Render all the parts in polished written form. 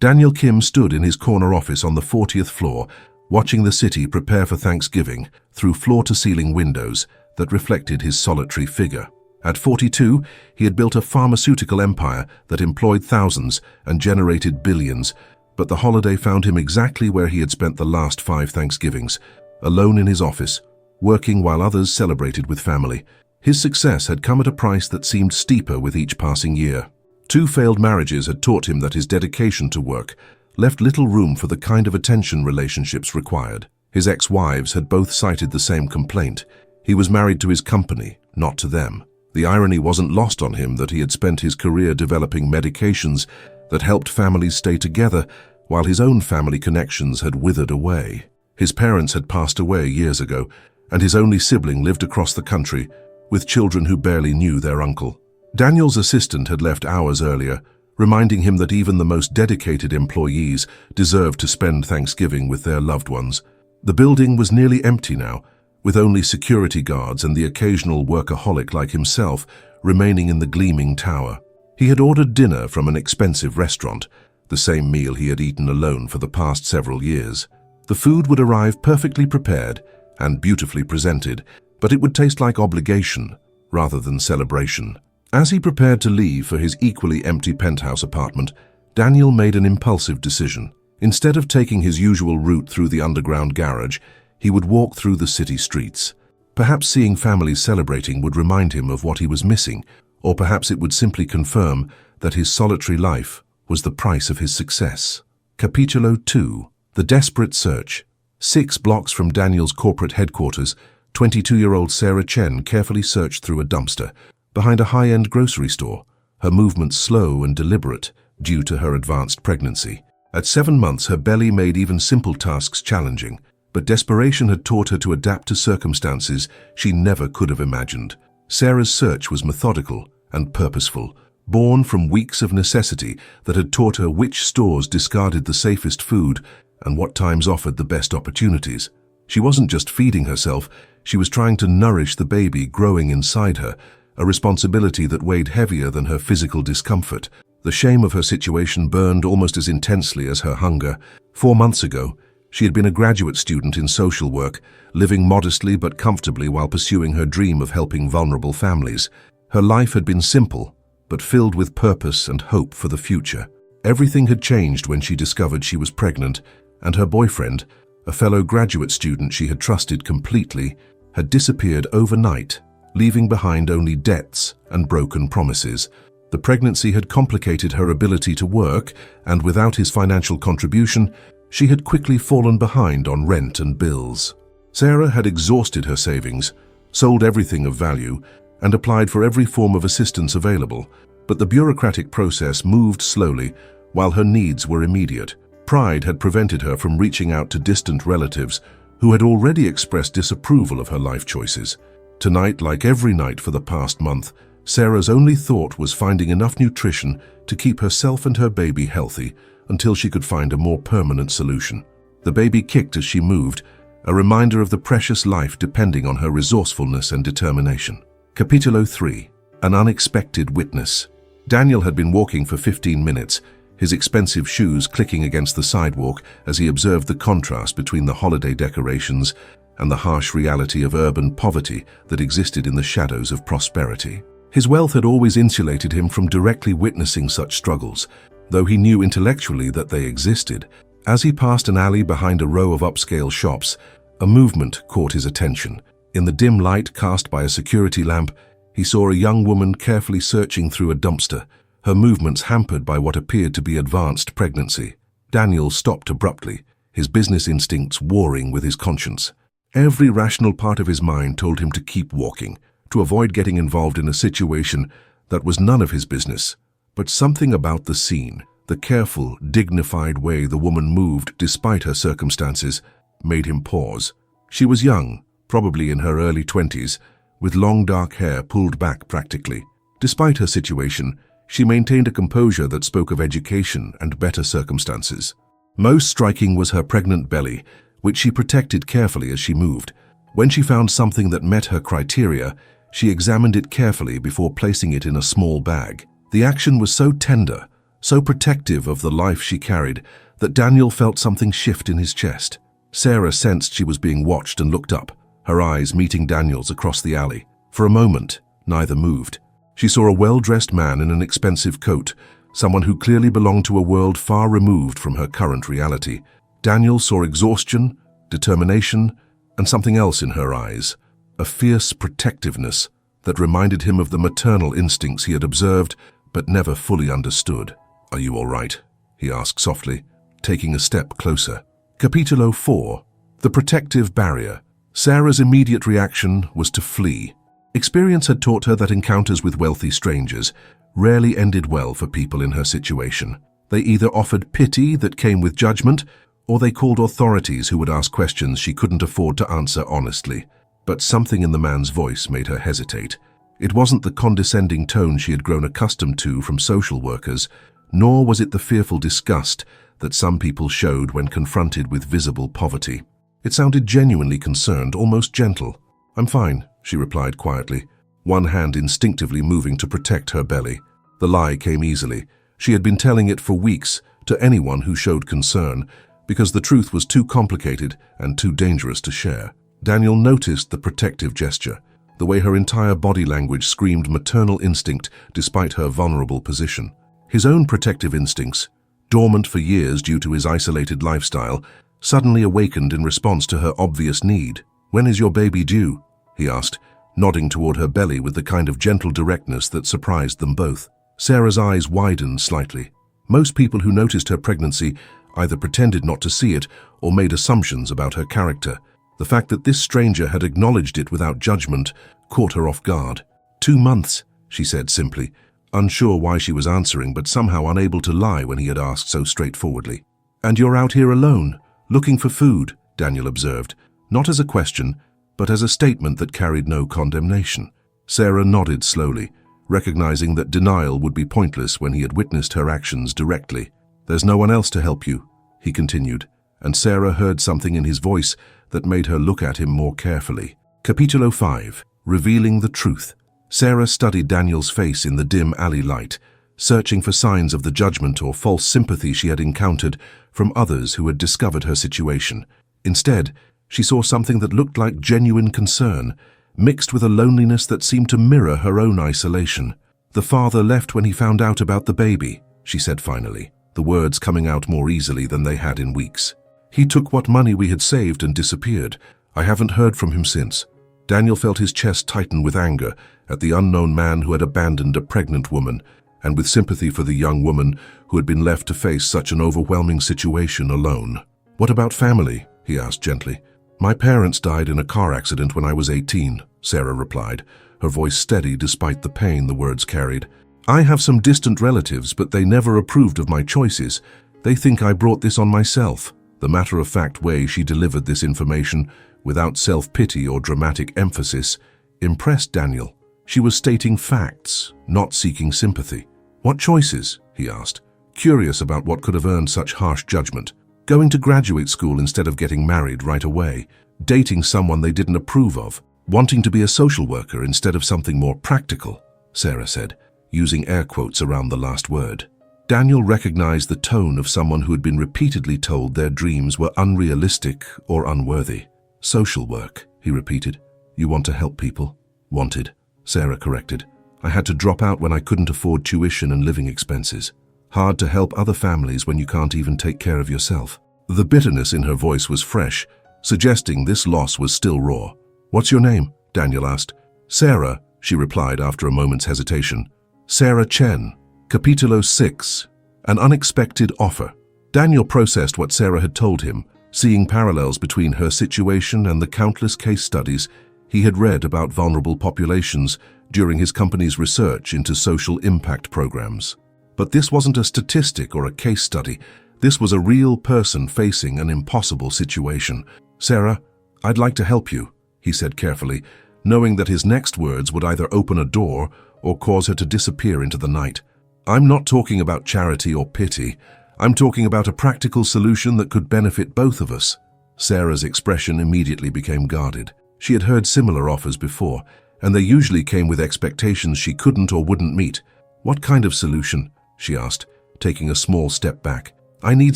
Daniel Kim stood in his corner office on the 40th floor, watching the city prepare for Thanksgiving through floor-to-ceiling windows that reflected his solitary figure. At 42, he had built a pharmaceutical empire that employed thousands and generated billions, but the holiday found him exactly where he had spent the last 5 Thanksgivings, alone in his office, working while others celebrated with family. His success had come at a price that seemed steeper with each passing year. 2 failed marriages had taught him that his dedication to work left little room for the kind of attention relationships required. His ex-wives had both cited the same complaint. He was married to his company, not to them. The irony wasn't lost on him that he had spent his career developing medications that helped families stay together, while his own family connections had withered away. His parents had passed away years ago, and his only sibling lived across the country, with children who barely knew their uncle. Daniel's assistant had left hours earlier, reminding him that even the most dedicated employees deserved to spend Thanksgiving with their loved ones. The building was nearly empty now, with only security guards and the occasional workaholic like himself remaining in the gleaming tower. He had ordered dinner from an expensive restaurant, the same meal he had eaten alone for the past several years. The food would arrive perfectly prepared and beautifully presented, but it would taste like obligation rather than celebration. As he prepared to leave for his equally empty penthouse apartment, Daniel made an impulsive decision. Instead of taking his usual route through the underground garage, he would walk through the city streets. Perhaps seeing families celebrating would remind him of what he was missing, or perhaps it would simply confirm that his solitary life was the price of his success. Capítulo 2. The Desperate Search. 6 blocks from Daniel's corporate headquarters, 22-year-old Sarah Chen carefully searched through a dumpster, behind a high-end grocery store, her movements slow and deliberate due to her advanced pregnancy. At 7 months, her belly made even simple tasks challenging, but desperation had taught her to adapt to circumstances she never could have imagined. Sarah's search was methodical and purposeful, born from weeks of necessity that had taught her which stores discarded the safest food and what times offered the best opportunities. She wasn't just feeding herself, she was trying to nourish the baby growing inside her, a responsibility that weighed heavier than her physical discomfort. The shame of her situation burned almost as intensely as her hunger. 4 months ago, she had been a graduate student in social work, living modestly but comfortably while pursuing her dream of helping vulnerable families. Her life had been simple, but filled with purpose and hope for the future. Everything had changed when she discovered she was pregnant, and her boyfriend, a fellow graduate student she had trusted completely, had disappeared overnight, leaving behind only debts and broken promises. The pregnancy had complicated her ability to work, and without his financial contribution, she had quickly fallen behind on rent and bills. Sarah had exhausted her savings, sold everything of value, and applied for every form of assistance available, but the bureaucratic process moved slowly while her needs were immediate. Pride had prevented her from reaching out to distant relatives who had already expressed disapproval of her life choices. Tonight, like every night for the past month, Sarah's only thought was finding enough nutrition to keep herself and her baby healthy until she could find a more permanent solution. The baby kicked as she moved, a reminder of the precious life depending on her resourcefulness and determination. Capítulo 3. An Unexpected Witness. Daniel had been walking for 15 minutes, his expensive shoes clicking against the sidewalk as he observed the contrast between the holiday decorations and the harsh reality of urban poverty that existed in the shadows of prosperity. His wealth had always insulated him from directly witnessing such struggles, though he knew intellectually that they existed. As he passed an alley behind a row of upscale shops, a movement caught his attention. In the dim light cast by a security lamp, he saw a young woman carefully searching through a dumpster, her movements hampered by what appeared to be advanced pregnancy. Daniel stopped abruptly, his business instincts warring with his conscience. Every rational part of his mind told him to keep walking, to avoid getting involved in a situation that was none of his business. But something about the scene, the careful, dignified way the woman moved despite her circumstances, made him pause. She was young, probably in her early 20s, with long dark hair pulled back practically. Despite her situation, she maintained a composure that spoke of education and better circumstances. Most striking was her pregnant belly, which she protected carefully as she moved. When she found something that met her criteria, she examined it carefully before placing it in a small bag. The action was so tender so protective of the life she carried that Daniel felt something shift in his chest. Sarah sensed she was being watched and looked up, her eyes meeting Daniel's across the alley. For a moment, neither moved. She saw a well-dressed man in an expensive coat, someone who clearly belonged to a world far removed from her current reality. Daniel saw exhaustion, determination, and something else in her eyes, a fierce protectiveness that reminded him of the maternal instincts he had observed but never fully understood. "Are you all right?" he asked softly, taking a step closer. Capítulo 4. The Protective Barrier. Sarah's immediate reaction was to flee. Experience had taught her that encounters with wealthy strangers rarely ended well for people in her situation. They either offered pity that came with judgment, or they called authorities who would ask questions she couldn't afford to answer honestly. But something in the man's voice made her hesitate. It wasn't the condescending tone she had grown accustomed to from social workers, nor was it the fearful disgust that some people showed when confronted with visible poverty. It sounded genuinely concerned, almost gentle. "I'm fine," she replied quietly, one hand instinctively moving to protect her belly. The lie came easily. She had been telling it for weeks to anyone who showed concern, because the truth was too complicated and too dangerous to share. Daniel noticed the protective gesture, the way her entire body language screamed maternal instinct despite her vulnerable position. His own protective instincts, dormant for years due to his isolated lifestyle, suddenly awakened in response to her obvious need. "When is your baby due?" he asked, nodding toward her belly with the kind of gentle directness that surprised them both. Sarah's eyes widened slightly. Most people who noticed her pregnancy either pretended not to see it or made assumptions about her character. The fact that this stranger had acknowledged it without judgment caught her off guard. 2 months, she said simply, unsure why she was answering but somehow unable to lie when he had asked so straightforwardly. "And you're out here alone, looking for food," Daniel observed, not as a question, but as a statement that carried no condemnation. Sarah nodded slowly, recognizing that denial would be pointless when he had witnessed her actions directly. "There's no one else to help you," he continued, and Sarah heard something in his voice that made her look at him more carefully. Capítulo 5. Revealing the Truth. Sarah studied Daniel's face in the dim alley light, searching for signs of the judgment or false sympathy she had encountered from others who had discovered her situation. Instead, she saw something that looked like genuine concern, mixed with a loneliness that seemed to mirror her own isolation. "The father left when he found out about the baby," she said finally, the words coming out more easily than they had in weeks. "He took what money we had saved and disappeared. I haven't heard from him since." Daniel felt his chest tighten with anger at the unknown man who had abandoned a pregnant woman, and with sympathy for the young woman who had been left to face such an overwhelming situation alone. "What about family?" he asked gently. "My parents died in a car accident when I was 18, Sarah replied, her voice steady despite the pain the words carried. "I have some distant relatives, but they never approved of my choices. They think I brought this on myself." The matter-of-fact way she delivered this information, without self-pity or dramatic emphasis, impressed Daniel. She was stating facts, not seeking sympathy. "What choices?" he asked, curious about what could have earned such harsh judgment. "Going to graduate school instead of getting married right away, dating someone they didn't approve of, wanting to be a social worker instead of something more practical," Sarah said, using air quotes around the last word. Daniel recognized the tone of someone who had been repeatedly told their dreams were unrealistic or unworthy. "Social work," he repeated. "You want to help people?" "Wanted," Sarah corrected. "I had to drop out when I couldn't afford tuition and living expenses. Hard to help other families when you can't even take care of yourself." The bitterness in her voice was fresh, suggesting this loss was still raw. "What's your name?" Daniel asked. "Sarah," she replied after a moment's hesitation. "Sarah Chen." Capítulo 6. An Unexpected Offer. Daniel processed what Sarah had told him, seeing parallels between her situation and the countless case studies he had read about vulnerable populations during his company's research into social impact programs. But this wasn't a statistic or a case study. This was a real person facing an impossible situation. "Sarah, I'd like to help you," he said carefully, knowing that his next words would either open a door or cause her to disappear into the night. "I'm not talking about charity or pity. I'm talking about a practical solution that could benefit both of us." Sarah's expression immediately became guarded. She had heard similar offers before, and they usually came with expectations she couldn't or wouldn't meet. "What kind of solution?" she asked, taking a small step back. I need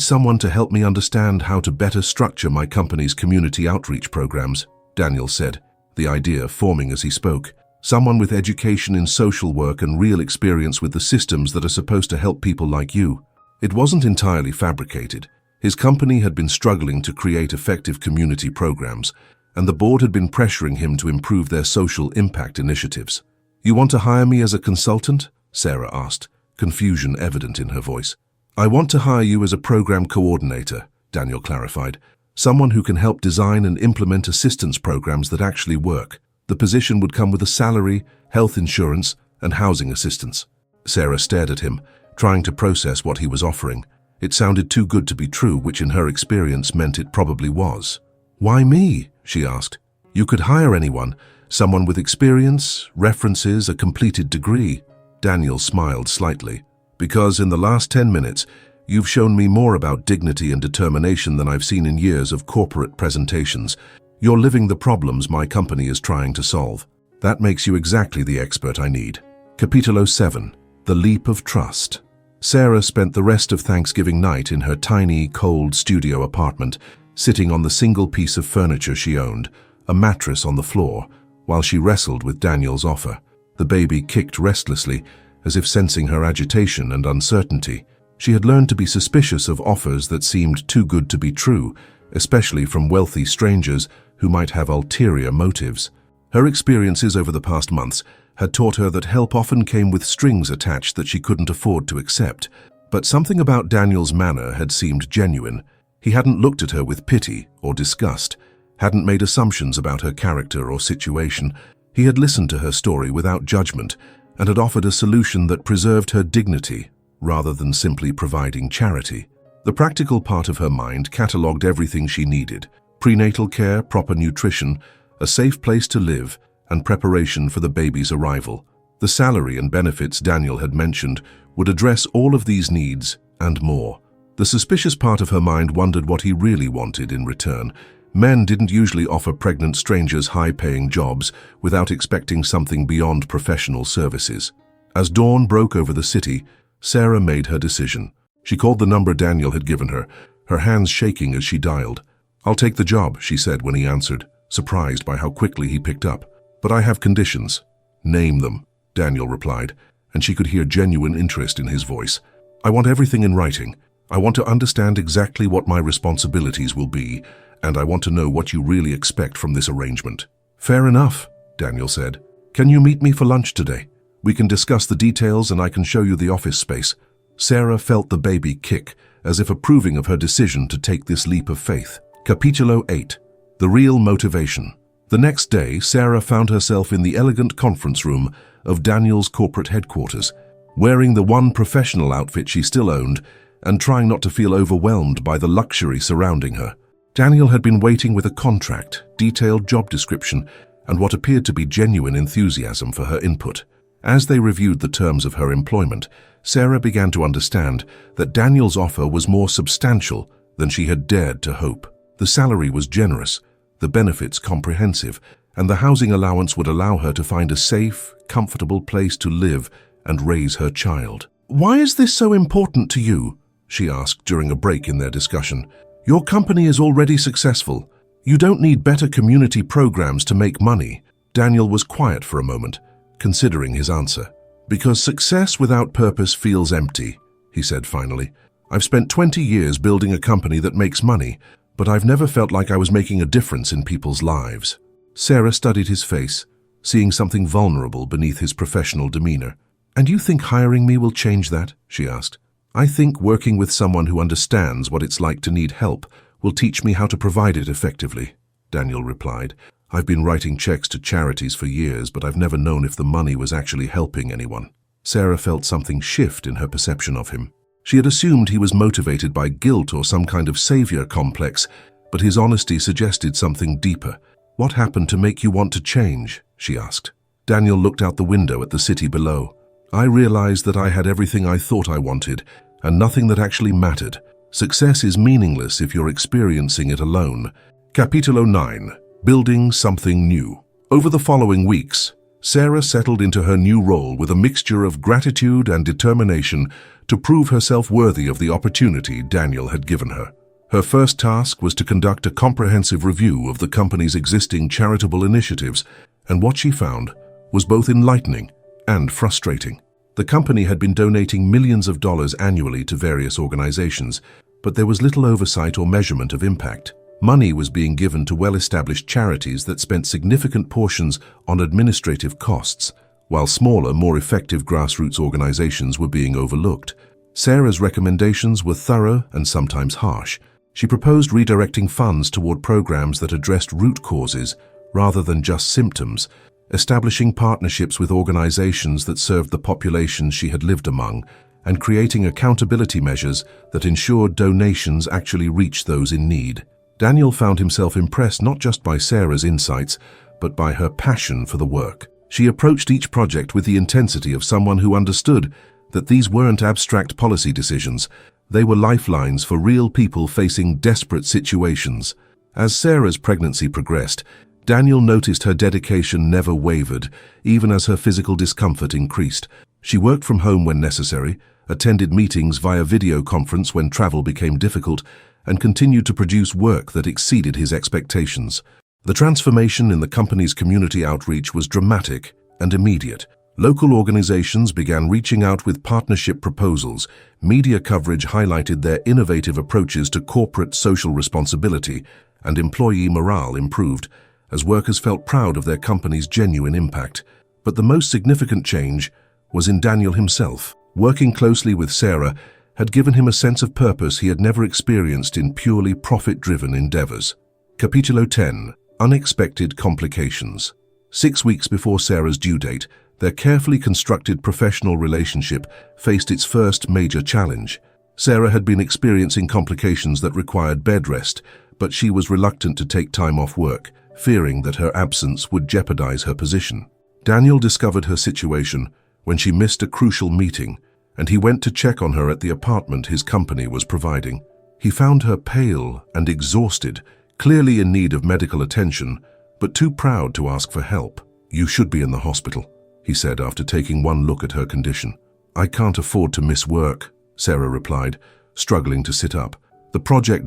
someone to help me understand how to better structure my company's community outreach programs, Daniel said, the idea forming as he spoke. Someone with education in social work and real experience with the systems that are supposed to help people like you. It wasn't entirely fabricated. His company had been struggling to create effective community programs, and the board had been pressuring him to improve their social impact initiatives. You want to hire me as a consultant? Sarah asked, confusion evident in her voice. I want to hire you as a program coordinator, Daniel clarified. Someone who can help design and implement assistance programs that actually work. The position would come with a salary, health insurance, and housing assistance. Sarah stared at him, trying to process what he was offering. It sounded too good to be true, which in her experience meant it probably was. Why me? She asked. You could hire anyone, someone with experience, references, a completed degree. Daniel smiled slightly. Because in the last 10 minutes, you've shown me more about dignity and determination than I've seen in years of corporate presentations. You're living the problems my company is trying to solve. That makes you exactly the expert I need. Capítulo 7. The Leap of Trust. Sarah spent the rest of Thanksgiving night in her tiny, cold studio apartment, sitting on the single piece of furniture she owned, a mattress on the floor, while she wrestled with Daniel's offer. The baby kicked restlessly, as if sensing her agitation and uncertainty. She had learned to be suspicious of offers that seemed too good to be true, especially from wealthy strangers who might have ulterior motives. Her experiences over the past months had taught her that help often came with strings attached that she couldn't afford to accept. But something about Daniel's manner had seemed genuine. He hadn't looked at her with pity or disgust, hadn't made assumptions about her character or situation. He had listened to her story without judgment and had offered a solution that preserved her dignity rather than simply providing charity. The practical part of her mind catalogued everything she needed: prenatal care, proper nutrition, a safe place to live, and preparation for the baby's arrival. The salary and benefits Daniel had mentioned would address all of these needs and more. The suspicious part of her mind wondered what he really wanted in return. Men didn't usually offer pregnant strangers high-paying jobs without expecting something beyond professional services. As dawn broke over the city, Sarah made her decision. She called the number Daniel had given her, her hands shaking as she dialed. "I'll take the job," she said when he answered, surprised by how quickly he picked up. "But I have conditions." "Name them," Daniel replied, and she could hear genuine interest in his voice. "I want everything in writing. I want to understand exactly what my responsibilities will be, and I want to know what you really expect from this arrangement." "Fair enough," Daniel said. "Can you meet me for lunch today? We can discuss the details and I can show you the office space." Sarah felt the baby kick, as if approving of her decision to take this leap of faith. Capítulo 8. The Real Motivation. The next day, Sarah found herself in the elegant conference room of Daniel's corporate headquarters, wearing the one professional outfit she still owned and trying not to feel overwhelmed by the luxury surrounding her. Daniel had been waiting with a contract, detailed job description, and what appeared to be genuine enthusiasm for her input. As they reviewed the terms of her employment, Sarah began to understand that Daniel's offer was more substantial than she had dared to hope. The salary was generous, the benefits comprehensive, and the housing allowance would allow her to find a safe, comfortable place to live and raise her child. "Why is this so important to you?" she asked during a break in their discussion. "Your company is already successful. You don't need better community programs to make money." Daniel was quiet for a moment, considering his answer. "Because success without purpose feels empty," he said finally. "I've spent 20 years building a company that makes money, but I've never felt like I was making a difference in people's lives." Sarah studied his face, seeing something vulnerable beneath his professional demeanor. "And you think hiring me will change that?" she asked. "I think working with someone who understands what it's like to need help will teach me how to provide it effectively," Daniel replied. "I've been writing checks to charities for years, but I've never known if the money was actually helping anyone." Sarah felt something shift in her perception of him. She had assumed he was motivated by guilt or some kind of savior complex, but his honesty suggested something deeper. "What happened to make you want to change?" she asked. Daniel looked out the window at the city below. "I realized that I had everything I thought I wanted, and nothing that actually mattered. Success is meaningless if you're experiencing it alone." Capítulo 9. Building Something New. Over the following weeks, Sarah settled into her new role with a mixture of gratitude and determination to prove herself worthy of the opportunity Daniel had given her. Her first task was to conduct a comprehensive review of the company's existing charitable initiatives, and what she found was both enlightening and frustrating. The company had been donating millions of dollars annually to various organizations, but there was little oversight or measurement of impact. Money was being given to well-established charities that spent significant portions on administrative costs, while smaller, more effective grassroots organizations were being overlooked. Sarah's recommendations were thorough and sometimes harsh. She proposed redirecting funds toward programs that addressed root causes rather than just symptoms, establishing partnerships with organizations that served the populations she had lived among, and creating accountability measures that ensured donations actually reached those in need. Daniel found himself impressed not just by Sarah's insights, but by her passion for the work. She approached each project with the intensity of someone who understood that these weren't abstract policy decisions. They were lifelines for real people facing desperate situations. As Sarah's pregnancy progressed, Daniel noticed her dedication never wavered, even as her physical discomfort increased. She worked from home when necessary, attended meetings via video conference when travel became difficult, and continued to produce work that exceeded his expectations. The transformation in the company's community outreach was dramatic and immediate. Local organizations began reaching out with partnership proposals. Media coverage highlighted their innovative approaches to corporate social responsibility, and employee morale improved as workers felt proud of their company's genuine impact. But the most significant change was in Daniel himself. Working closely with Sarah had given him a sense of purpose he had never experienced in purely profit-driven endeavors. Capítulo 10. Unexpected complications. 6 weeks before Sarah's due date, their carefully constructed professional relationship faced its first major challenge. Sarah had been experiencing complications that required bed rest, but she was reluctant to take time off work, fearing that her absence would jeopardize her position. Daniel discovered her situation when she missed a crucial meeting, and he went to check on her at the apartment his company was providing. He found her pale and exhausted, clearly in need of medical attention, but too proud to ask for help. "You should be in the hospital," he said after taking one look at her condition. "I can't afford to miss work," Sarah replied, struggling to sit up. "The projects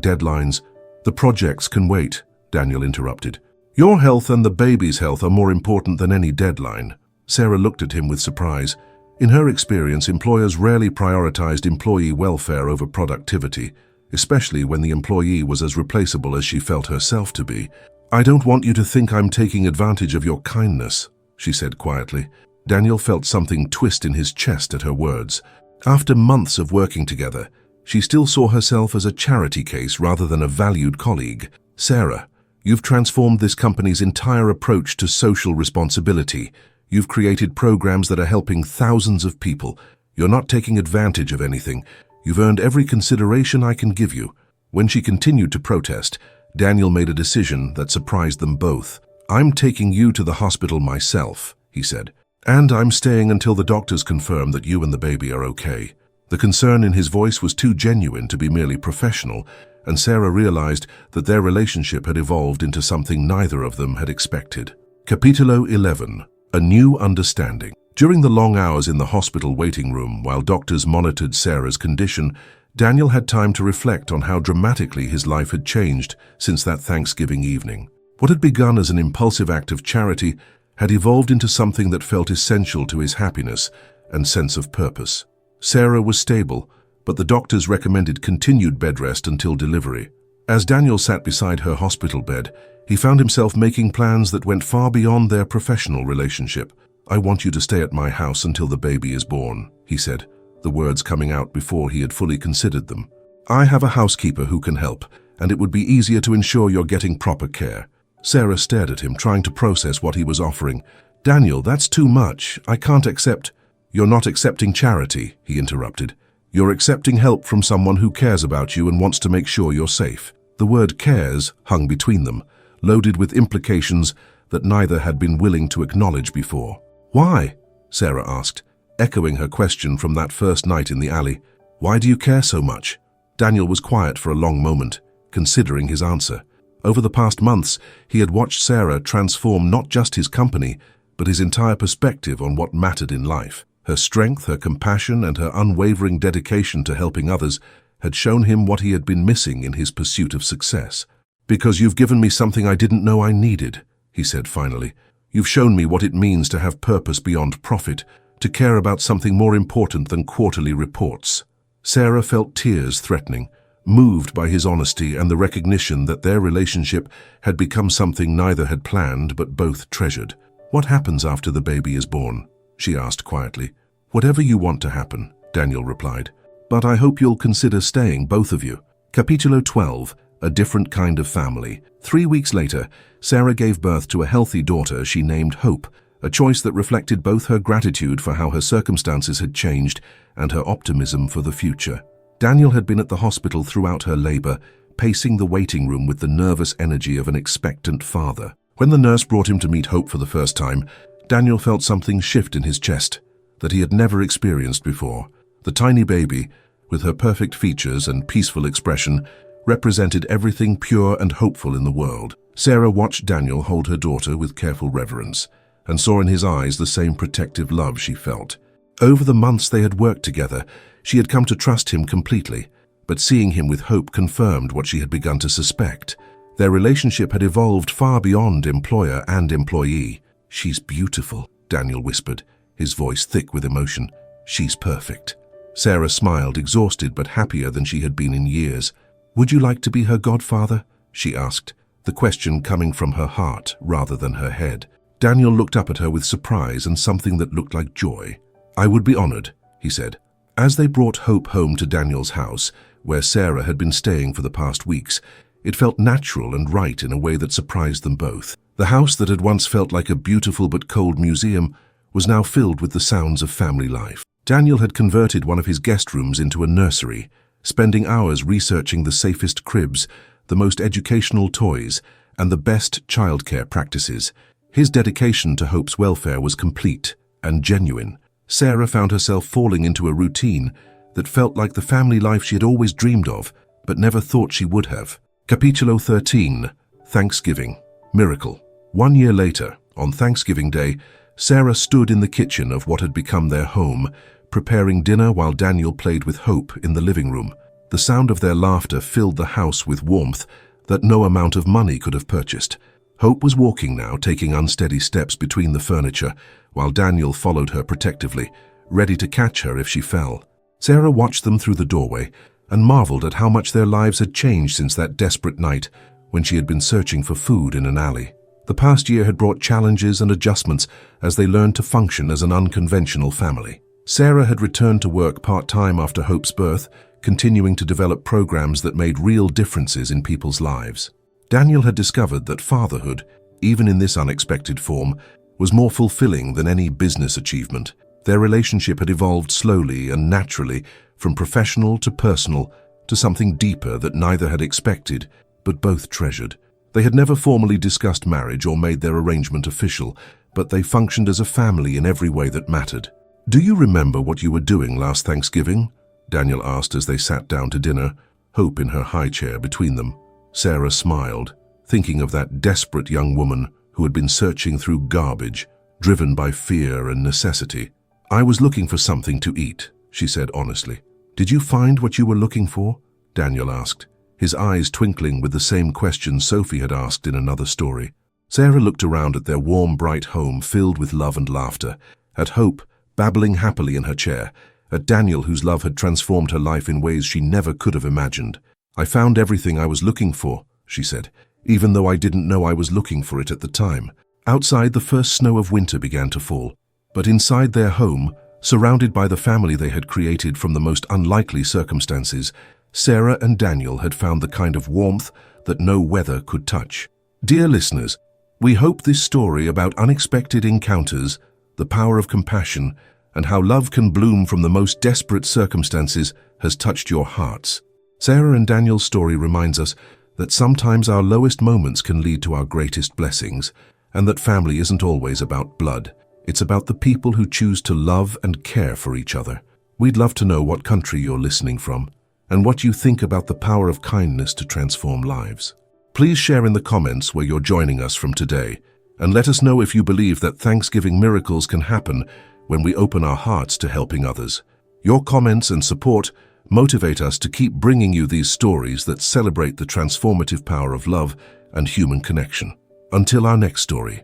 can wait," Daniel interrupted. "Your health and the baby's health are more important than any deadline." Sarah looked at him with surprise. In her experience, employers rarely prioritized employee welfare over productivity, especially when the employee was as replaceable as she felt herself to be. "I don't want you to think I'm taking advantage of your kindness," she said quietly. Daniel felt something twist in his chest at her words. After months of working together, she still saw herself as a charity case rather than a valued colleague. "Sarah, you've transformed this company's entire approach to social responsibility. You've created programs that are helping thousands of people. You're not taking advantage of anything. You've earned every consideration I can give you." When she continued to protest, Daniel made a decision that surprised them both. "I'm taking you to the hospital myself," he said. "And I'm staying until the doctors confirm that you and the baby are okay." The concern in his voice was too genuine to be merely professional, and Sarah realized that their relationship had evolved into something neither of them had expected. Capítulo 11. A new understanding. During the long hours in the hospital waiting room, while doctors monitored Sarah's condition, Daniel had time to reflect on how dramatically his life had changed since that Thanksgiving evening. What had begun as an impulsive act of charity had evolved into something that felt essential to his happiness and sense of purpose. Sarah was stable, but the doctors recommended continued bed rest until delivery. As Daniel sat beside her hospital bed, he found himself making plans that went far beyond their professional relationship. "I want you to stay at my house until the baby is born," he said, the words coming out before he had fully considered them. "I have a housekeeper who can help, and it would be easier to ensure you're getting proper care." Sarah stared at him, trying to process what he was offering. "Daniel, that's too much. I can't accept—" "You're not accepting charity," he interrupted. "You're accepting help from someone who cares about you and wants to make sure you're safe." The word cares hung between them, loaded with implications that neither had been willing to acknowledge before. "Why?" Sarah asked, echoing her question from that first night in the alley. "Why do you care so much?" Daniel was quiet for a long moment, considering his answer. Over the past months, he had watched Sarah transform not just his company, but his entire perspective on what mattered in life. Her strength, her compassion, and her unwavering dedication to helping others had shown him what he had been missing in his pursuit of success. "Because you've given me something I didn't know I needed," he said finally. "You've shown me what it means to have purpose beyond profit, to care about something more important than quarterly reports." Sarah felt tears threatening, moved by his honesty and the recognition that their relationship had become something neither had planned but both treasured. "What happens after the baby is born?" she asked quietly. "Whatever you want to happen," Daniel replied. "But I hope you'll consider staying, both of you." Capítulo 12. A different kind of family. 3 weeks later, Sarah gave birth to a healthy daughter she named Hope, a choice that reflected both her gratitude for how her circumstances had changed and her optimism for the future. Daniel had been at the hospital throughout her labor, pacing the waiting room with the nervous energy of an expectant father. When the nurse brought him to meet Hope for the first time, Daniel felt something shift in his chest that he had never experienced before. The tiny baby, with her perfect features and peaceful expression, represented everything pure and hopeful in the world. Sarah watched Daniel hold her daughter with careful reverence and saw in his eyes the same protective love she felt. Over the months they had worked together, she had come to trust him completely, but seeing him with Hope confirmed what she had begun to suspect. Their relationship had evolved far beyond employer and employee. "She's beautiful," Daniel whispered, his voice thick with emotion. "She's perfect." Sarah smiled, exhausted but happier than she had been in years. "Would you like to be her godfather?" she asked, the question coming from her heart rather than her head. Daniel looked up at her with surprise and something that looked like joy. "I would be honored," he said. As they brought Hope home to Daniel's house, where Sarah had been staying for the past weeks, it felt natural and right in a way that surprised them both. The house that had once felt like a beautiful but cold museum was now filled with the sounds of family life. Daniel had converted one of his guest rooms into a nursery, spending hours researching the safest cribs, the most educational toys, and the best childcare practices. His dedication to Hope's welfare was complete and genuine. Sarah found herself falling into a routine that felt like the family life she had always dreamed of, but never thought she would have. Capítulo 13. Thanksgiving. Miracle. 1 year later, on Thanksgiving Day, Sarah stood in the kitchen of what had become their home, preparing dinner while Daniel played with Hope in the living room. The sound of their laughter filled the house with warmth that no amount of money could have purchased. Hope was walking now, taking unsteady steps between the furniture, while Daniel followed her protectively, ready to catch her if she fell. Sarah watched them through the doorway and marveled at how much their lives had changed since that desperate night when she had been searching for food in an alley. The past year had brought challenges and adjustments as they learned to function as an unconventional family. Sarah had returned to work part-time after Hope's birth, continuing to develop programs that made real differences in people's lives. Daniel had discovered that fatherhood, even in this unexpected form, was more fulfilling than any business achievement. Their relationship had evolved slowly and naturally from professional to personal to something deeper that neither had expected, but both treasured. They had never formally discussed marriage or made their arrangement official, but they functioned as a family in every way that mattered. "Do you remember what you were doing last Thanksgiving?" Daniel asked as they sat down to dinner, Hope in her high chair between them. Sarah smiled, thinking of that desperate young woman who had been searching through garbage, driven by fear and necessity. "I was looking for something to eat," she said honestly. "Did you find what you were looking for?" Daniel asked, his eyes twinkling with the same question Sophie had asked in another story. Sarah looked around at their warm, bright home filled with love and laughter, at Hope babbling happily in her chair, at Daniel whose love had transformed her life in ways she never could have imagined. "I found everything I was looking for," she said, even though I didn't know I was looking for it at the time. Outside, the first snow of winter began to fall, but inside their home, surrounded by the family they had created from the most unlikely circumstances, Sarah and Daniel had found the kind of warmth that no weather could touch. Dear listeners, we hope this story about unexpected encounters, the power of compassion, and how love can bloom from the most desperate circumstances has touched your hearts. Sarah and Daniel's story reminds us that sometimes our lowest moments can lead to our greatest blessings, and that family isn't always about blood. It's about the people who choose to love and care for each other. We'd love to know what country you're listening from, and what you think about the power of kindness to transform lives. Please share in the comments where you're joining us from today, And let us know if you believe that Thanksgiving miracles can happen when we open our hearts to helping others. Your comments and support motivate us to keep bringing you these stories that celebrate the transformative power of love and human connection. Until our next story.